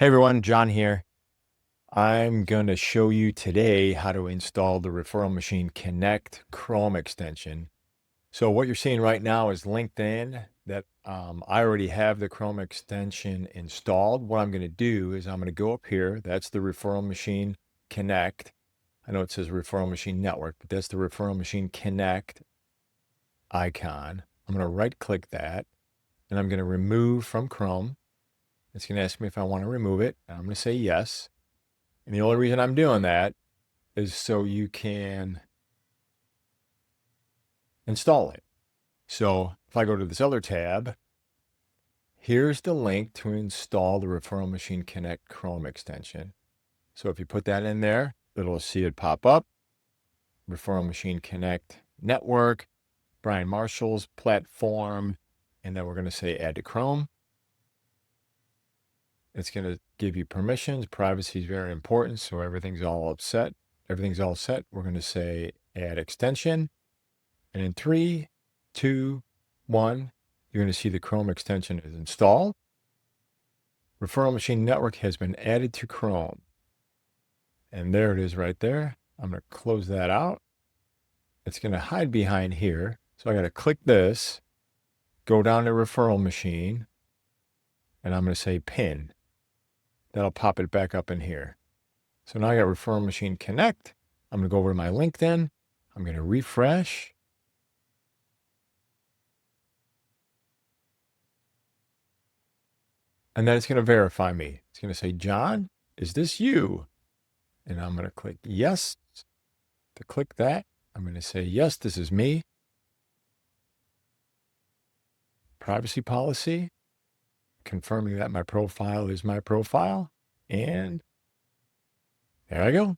Hey everyone, John here. I'm going to show you today how to install the Referral Machine Connect Chrome extension. So what you're seeing right now is LinkedIn that I already have the Chrome extension installed. What I'm going to do is I'm going to go up here. That's the Referral Machine Connect. I know it says Referral Machine Network, but that's the Referral Machine Connect icon. I'm going to right click that and I'm going to remove from Chrome. It's going to ask me if I want to remove it. I'm going to say yes. And the only reason I'm doing that is so you can install it. So if I go to this other tab, here's the link to install the Referral Machine Connect Chrome extension. So if you put that in there, it'll see it pop up. Referral Machine Connect Network, Brian Marshall's platform, and then we're going to say add to Chrome. It's going to give you permissions. Privacy is very important, so everything's all set. We're going to say add extension. And in 3, 2, 1, you're going to see the Chrome extension is installed. Referral Machine Network has been added to Chrome. And there it is right there. I'm going to close that out. It's going to hide behind here. So I got to click this, go down to Referral Machine, and I'm going to say pin. That'll pop it back up in here. So now I got Referral Machine Connect. I'm going to go over to my LinkedIn. I'm going to refresh. And then it's going to verify me. It's going to say, John, is this you? And I'm going to click yes. To click that, I'm going to say, yes, this is me. Privacy policy, confirming that my profile is my profile. And there I go.